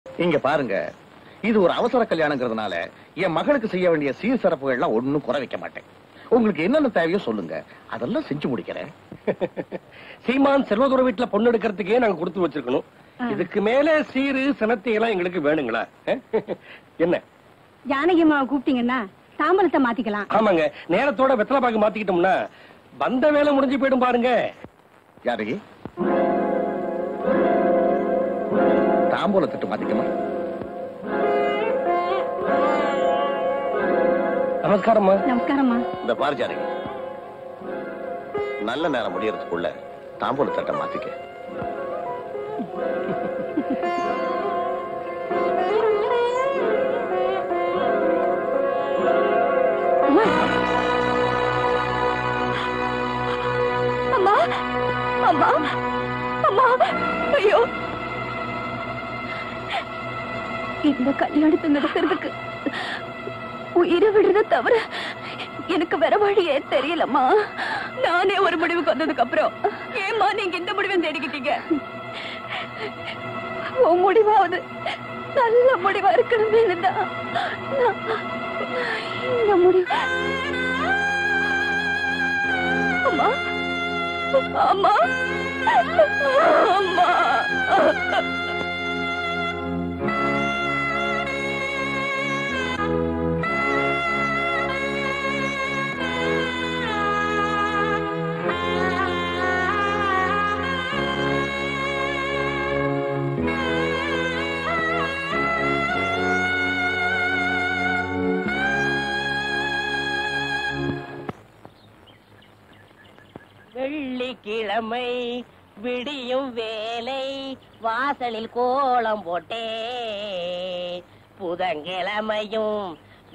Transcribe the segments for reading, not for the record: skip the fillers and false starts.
இங்க பாருங்க, இது ஒரு அவசர கல்யாணங்கிறதுனால என் மகளுக்கு செய்ய வேண்டிய சீர் சிறப்புகள்லாம் ஒண்ணும் குறை வைக்க மாட்டேன். உங்களுக்கு என்னென்ன தேவையோ சொல்லுங்க, அதெல்லாம் செஞ்சு முடிக்கிறேன். சீமான் செல்வதுரை வீட்டுல பொண்ணு எடுக்கிறதுக்கே நாங்க கொடுத்து வச்சிருக்கணும். இதுக்கு மேல சீரு சனத்தை எல்லாம் எங்களுக்கு வேணுங்களா? என்ன ஜானகி அம்மாவை கூப்பிட்டீங்கன்னா தாம்பலத்தை மாத்திக்கலாம். ஆமாங்க, நேரத்தோட வெத்தலை பாக்கு மாத்திக்கிட்டோம்னா வந்த வேலை முடிஞ்சு போயிடும் பாருங்க. ஜானகி, தாம்பூலத்திட்டு மாத்திக்கமா? நமஸ்காரம்மா. நமஸ்காரம்மா. இந்த பாரு ஜானகி, நல்ல நேரம் முடியறதுக்குள்ள தாம்பூலத்தட்டை மாத்திக்க. அம்மா அம்மா அம்மா, ஐயோ, இந்த கல்யாணத்தை நடத்துறதுக்கு உயிரை விடுறத தவிர எனக்கு வேற வழியே தெரியலம்மா. நானே ஒரு முடிவுக்கு வந்ததுக்கு அப்புறம் ஏமா நீங்க இந்த முடிவை தேடிக்கிட்டீங்க? உன் முடிவாவது நல்ல முடிவா இருக்கணுமே தான் இந்த முடிவு. அம்மா அம்மா அம்மா, வெள்ளிக்கிழமை விடியும் வேலை வாசலில் கோலம் போட்டே, புதன்கிழமையும்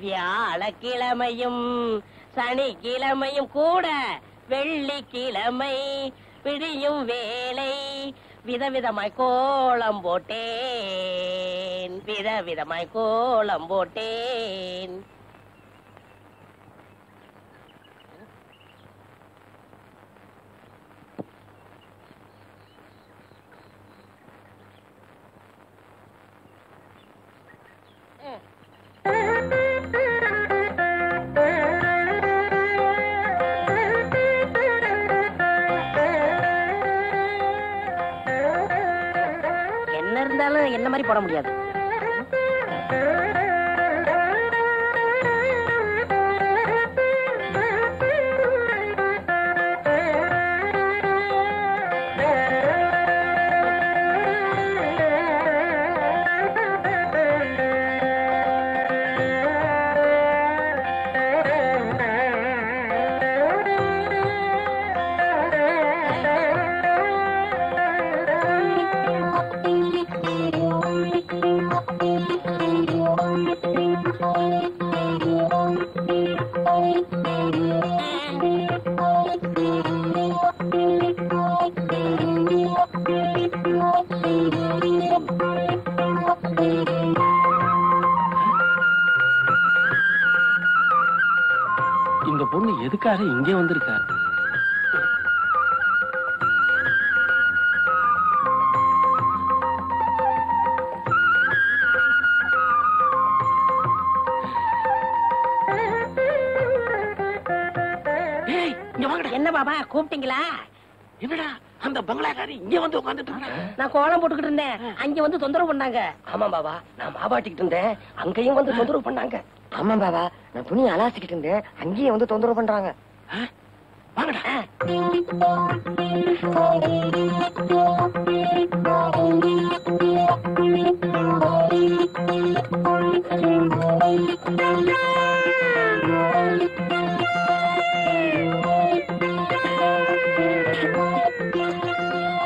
வியாழக்கிழமையும் சனிக்கிழமையும் கூட வெள்ளிக்கிழமை விடியும் வேலை விதவிதமாய் கோலம் போட்டேன், விதவிதமாய் கோலம் போட்டேன். என்ன இருந்தாலும் என்ன மாதிரி போட முடியாது. இந்த பொண்ணு எதுக்காக இங்கே வந்திருக்கா? என்ன பாபா கூப்பிட்டீங்களா? என்னடா அந்த பங்களாக்காரி இங்க வந்து உட்கார்ந்துட்டு இருக்கா? நான் கோலம் போட்டுக்கிட்டு இருந்தேன், அங்க வந்து தொந்தரவு பண்ணாங்க. ஆமா பாபா, நான் மாவாட்டிக்கிட்டு இருந்தேன், அங்கேயும் வந்து தொந்தரவு பண்ணாங்க. ஆமா பாபா, நான் துணி அலாசிக்கிட்டு இருந்தேன், அங்கேயும் வந்து தொந்தரவு பண்றாங்க. வாங்கடா.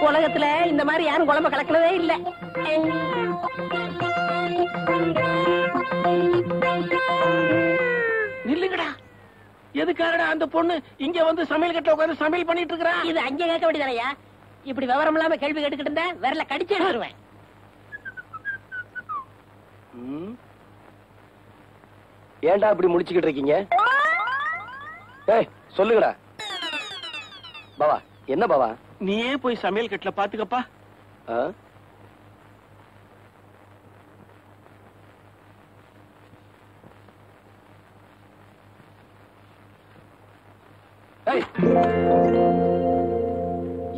உலகத்துல இந்த மாதிரி யாரும் குழம்பு கலக்கலவே இல்ல. நில்லுங்கடா. எதுக்காகடா அந்த பொண்ணு இங்க வந்து சமையல் கட்ட உட்கார்ந்து சமையல் பண்ணிட்டு இருக்கா? இது அங்கே கேட்க வேண்டியதானயா? இப்படி விவரம் இல்லாம கேள்வி கேட்டுக்கிட்டு இருந்தா விரல கடிச்சு எடுத்துருவேன். ஏன்டா இப்படி முடிச்சுக்கிட்டு இருக்கீங்க? சொல்லுங்கடா. பாவா, என்ன பாவா? நீயே போய் சமையல் கட்டல பாத்துக்கப்பா.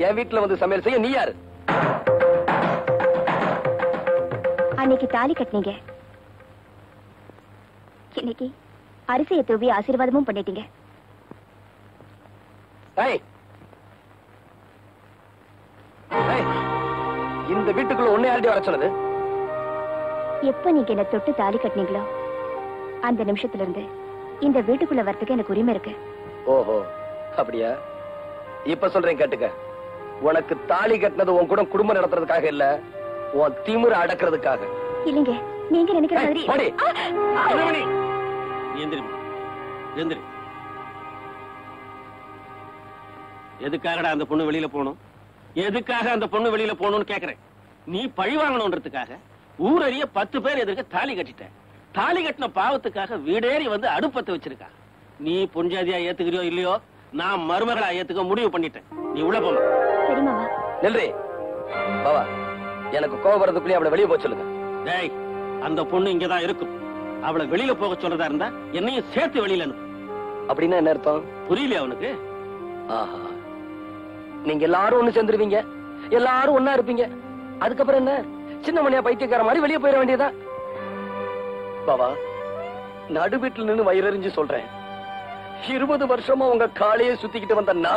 என் வீட்டுல வந்து சமையல் செய்ய நீ யாரு? அன்னைக்கு தாலி கட்டினீங்க, இன்னைக்கு அரிசியை தூவி ஆசீர்வாதமும் பண்ணிட்டீங்க. இந்த வீட்டுக்குள்ள ஒன்னே ஆல்ரெடி வர சொன்னது. எப்ப நீங்க என்ன தொட்டு தாலி கட்டினீங்களோ அந்த நிமிஷத்துல இருந்து இந்த வீட்டுக்குள்ள வரதுக்கு எனக்கு உரிமை இருக்கு. ஓஹோ, அப்படியா? இப்ப சொல்றேன் கேட்டுக்க. உனக்கு தாலி கட்டினது உன் கூட குடும்பம் நடத்துறதுக்காக இல்ல, உன் திமிர அடக்குறதுக்காக. இல்லைங்க, நீங்க நினைக்கிற மாதிரி. எதுக்காகடா அந்த பொண்ணு வெளியில போகணும்? எதுக்காக அந்த பொண்ணு வெளியில போகணும்னு கேக்குறேன். நீ பழி வாங்கணும்ன்றதுக்காக ஊரறிய 10 பேர் எதிர்க்க தாலி கட்டிட்ட. தாலி கட்டின பாவத்துக்காக வீடேறி வந்து அடுப்பத்தை வச்சிருக்கா. நீ பொஞ்சாதியா ஏத்துக்கிறியோ இல்லையோ, நான் மருமகளா ஏத்துக்க முடிவு பண்ணிட்டேன். நீ உள்ள போமா. சரி மாமா. நெல்றி பாவா, எனக்கு கோபம் வரதுக்குள்ளே அவளை வெளியே போக சொல்லுங்க. டேய், அந்த பொண்ணு இங்கதான் இருக்கும். அவளை வெளியில போக சொல்றதா இருந்தா என்னையும் சேர்த்து வெளியில அனுப்பு. அப்படின்னா என்ன அர்த்தம்? புரியலையா அவனுக்கு? ஆஹா, நீங்க எல்லாரும் ஒண்ணு சேர்ந்துருவீங்க, எல்லாரும் ஒன்னா இருப்பீங்க. அதுக்கப்புறம் என்ன, சின்ன மணியா பைத்தியக்கார மாதிரி வெளியே போயிட வேண்டியதா? பாவா, நடு வீட்டுல நின்னு வயிறறிஞ்சு சொல்றேன், 20 வருஷமா உங்க காலையே சுத்திக்கிட்டு வந்தன்னா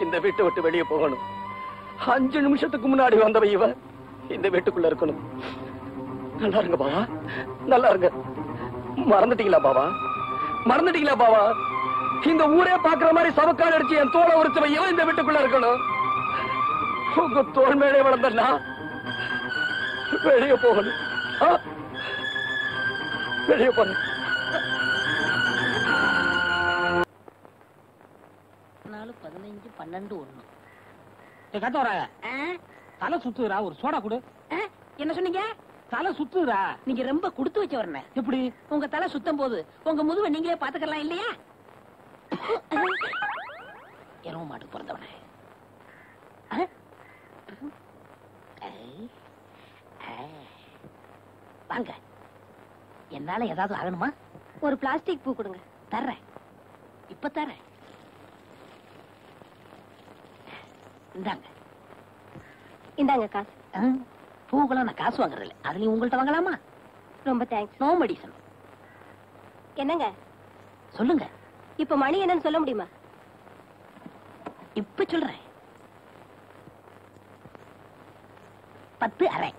இந்த வீட்டை விட்டு வெளியே போகணும். 5 நிமிஷத்துக்கு முன்னாடி வந்தவ இவ இந்த வீட்டுக்குள்ள இருக்கணும். நல்லா இருங்க பாவா, நல்லா இருங்க. மறந்துட்டீங்களா பாவா? மறந்துட்டீங்களா பாவா? இந்த ஊரே பாக்குற மாதிரி சவக்கால் அடிச்சு என் தோலை உரிச்சவ இவன் இந்த வீட்டுக்குள்ள இருக்கணும். உங்க தோல் மேலே வளர்ந்தா வெளியே போகணும். வெளியே போகணும். 4, 15, 12, 1. கத்தவராய தலை சுத்துறா, ஒரு சோடா கொடு. என்ன சொன்னீங்க? தலை சுத்துறா. நீங்க ரொம்ப கொடுத்து வச்சு வரணும். எப்படி? உங்க தலை சுத்தம் போது உங்க முதுவை நீங்களே பாத்துக்கலாம் இல்லையா? எருவ மாட்டுக்கு பிறந்தவனே. வாங்க, என்னால ஏதாவது ஆகணுமா? ஒரு பிளாஸ்டிக் பூ கொடுங்க. தர்றேன், இப்ப தர்றேன். இந்தாங்க. இந்தாங்க காசு. பூக்கெல்லாம் நான் காசு வாங்குறது இல்லை. அதுலயும் உங்கள்ட்ட வாங்கலாமா? ரொம்ப தேங்க்ஸ். No medicine. என்னங்க சொல்லுங்க. இப்ப மணி என்னன்னு சொல்ல முடியுமா? இப்ப சொல்றேன். 10:30.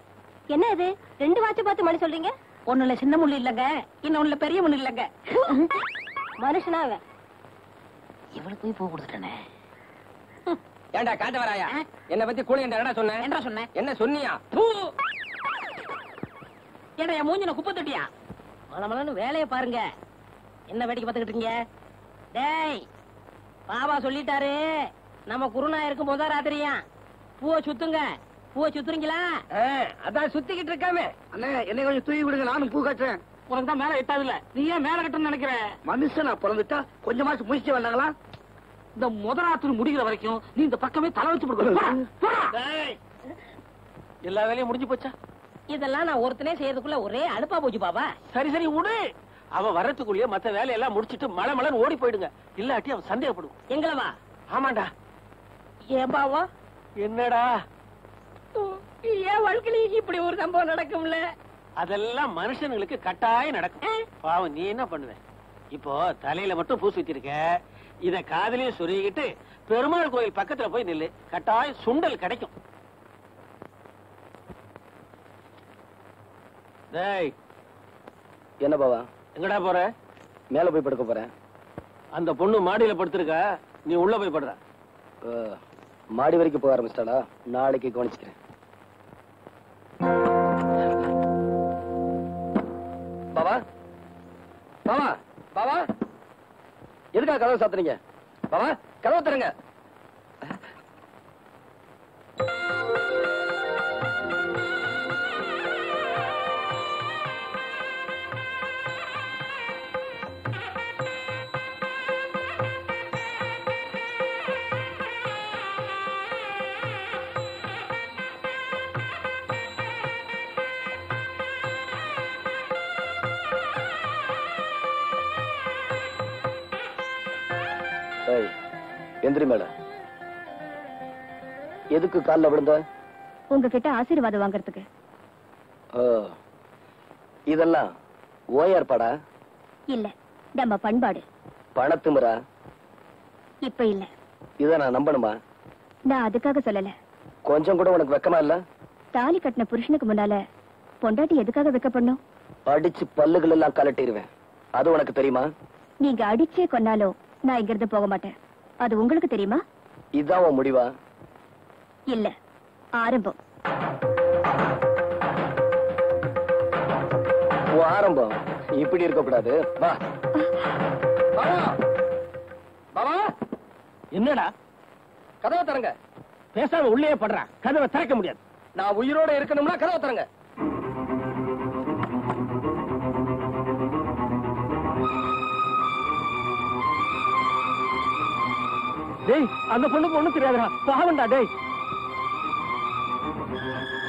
என்ன இது 2 வாட்ச் பார்த்து மணி சொல்றீங்க? ஒண்ணுல சின்ன முள்ளு இல்லங்க, இன்னொன்னுல பெரிய முள்ளு இல்லங்க. மனுஷனா அவன்? இவளுக்கு போய் பூ கொடுத்துட்டேனே. ஏண்டா காட்டவராயா, என்ன பத்தி கூலி என்ன சொன்ன? என்ன சொன்னேன்? என்ன சொன்னியா? ஏடா என் மூஞ்சின குப்பை தொட்டியா? மலமலன்னு வேலையை பாருங்க. என்ன வேடிக்கை பார்த்துக்கிட்டு இருக்கீங்க? டேய், பாபா சொல்லிட்டாரு, நம்ம குருநா இருக்கும் போதா ராத்திரியா பூவை சுத்துங்க. பூவை சுத்துறீங்களா? அதான் சுத்திக்கிட்டு இருக்காமே. அண்ணே, என்னை கொஞ்சம் தூக்கி விடுங்க, நானும் பூ கட்டுறேன். உனக்கு தான் மேல எட்டாது இல்ல, நீ ஏன் மேல கட்டணும்னு நினைக்கிற? மனுஷனா பிறந்துட்டா கொஞ்சமாச்சு முயற்சி வந்தாங்களா? இந்த முதலாத்திரி முடிகிற வரைக்கும் நீ இந்த பக்கமே தலை வச்சு கொடுக்கணும். எல்லா வேலையும் முடிஞ்சு போச்சா? இதெல்லாம் நான் ஒருத்தனே செய்யறதுக்குள்ள ஒரே அலுப்பா போச்சு பாபா. சரி சரி விடு. அவன் வரத்துக்குள்ளேயே மத்த வேலையெல்லாம் முடிச்சிட்டு மலை மலைன்னு ஓடி போயிடுங்க. இல்லாட்டி அவன் சந்தேகப்படுவான். எங்களவா? ஆமாண்டா. ஏன் பாவா? என்னடா ஏன் வாழ்க்கையில இப்படி ஒரு சம்பவம் நடக்கும்ல? அதெல்லாம் மனுஷனுங்களுக்கு கட்டாயம் நடக்கும். பாவம், நீ என்ன பண்ணுவ? இப்போ தலையில மட்டும் பூ சுத்திருக்க, இத காதலையும் சொருகிட்டு பெருமாள் கோயில் பக்கத்துல போய் நில்லு, கட்டாயம் சுண்டல் கிடைக்கும். டேய், என்ன பாவா? எங்கடா போற? மேல போய் படுக்க போறேன். அந்த பொண்ணு மாடியில படுத்திருக்கா, நீ உள்ள போய் படுற. மாடி வரைக்கும் போக ஆரம்பிச்சிட்டாடா, நாளைக்கு கவனிச்சுக்கிறேன். பாவா, பாவா, பாவா, எதுக்காக கதவை சாத்துறீங்க? பாவா, கதவை தருங்க. எந்திரி மேல. எதுக்கு கால்ல விழுந்த? உங்ககிட்ட ஆசீர்வாதம் வாங்குறதுக்கு. இதெல்லாம் ஓயற்பாடா? இல்ல, நம்ம பண்பாடு. பணத்துமுறா? இப்ப இல்ல. இத நான் நம்பணுமா? நான் அதுக்காக சொல்லல. கொஞ்சம் கூட உனக்கு வெக்கமா இல்ல? தாலி கட்டின புருஷனுக்கு முன்னால பொண்டாட்டி எதுக்காக வெக்கப்படணும்? அடிச்சு பல்லுகள் எல்லாம் கலட்டிடுவேன். அது உனக்கு தெரியுமா? நீங்க அடிச்சே கொன்னாலும் நான் இங்க இருந்து போக மாட்டேன். அது உங்களுக்கு தெரியுமா? இதான் உன் முடிவா? இல்ல, ஆரம்பம். ஆரம்பம் இப்படி இருக்க கூடாது. வா. பாபா, என்னடா கதவை தரங்க. பேசாம உள்ளே படுறான். கதவை திறக்க முடியாது. நான் உயிரோட இருக்கணும்னா கதவை தரங்க. டேய், அந்த பொண்ணுக்கு ஒண்ணு தெரியாதுடா. பாவண்டா டேய்.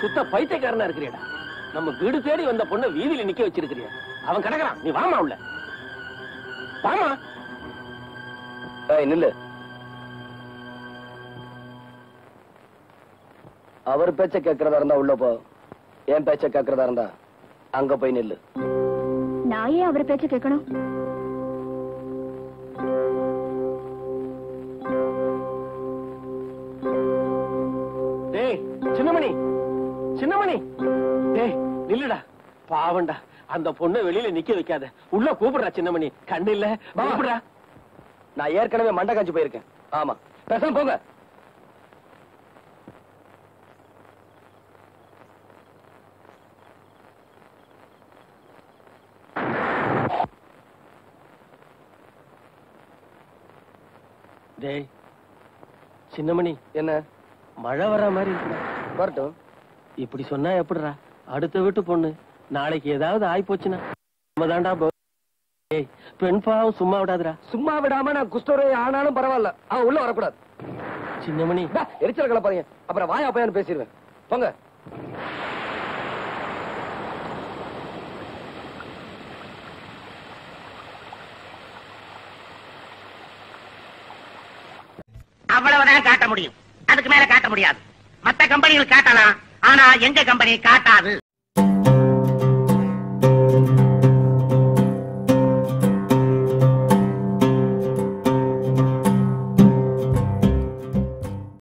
சுத்த பைத்தியக்காரனா இருக்கிறியடா. நம்ம வீடு தேடி வந்த பொண்ணை வீதியில நிக்க வச்சிருக்கிறியா? அவன் கிடக்குறான். நீ வாமா உள்ள. வாமா. நில்லு. அவர் பேச்ச கேட்கறதா இருந்தா உள்ள போ. என் பேச்ச கேட்கறதா இருந்தா அங்க போய் நில்லு. நான் ஏன் அவர் பேச்ச கேட்கணும்? டேய் சின்னமணி, சின்னமணி, டேய் நில்லுடா. பாவண்டா, அந்த பொண்ணை வெளியில நிக்க வைக்காத. உள்ள கூப்பிடுறா சின்னமணி. கண்ணு இல்ல, கூப்பிடுறா. நான் ஏற்கனவே மண்டை காஞ்சி போயிருக்கேன். ஆமா, பேசாம போங்க. டேய் சின்னமணி, என்ன மழை வர மாதிரி இருக்குடா. வரட்டும். இப்படி சொன்னா எப்படிடா? அடுத்த வீட்டு பொண்ணு நாளைக்கு ஏதாவது ஆயி போச்சுன்னா நம்ம தாண்டா. ஏய், பெண் பாவம் சும்மா விடாதுடா. சும்மா விடாம நான் குஸ்டோரே ஆனாலும் பரவாயில்ல, அவன் உள்ள வரக்கூடாது. சின்னமணி, எரிச்சல் கலப்பாருங்க. அப்புறம் வாயா பையன் பேசிடுவேன். போங்க. அவ்வளவுதான் காட்ட முடியும். அதுக்கு மேல காட்ட முடியாது. மத்த கம்பெனிகள் காட்டலாம், ஆனா எங்க கம்பெனி காட்டாது.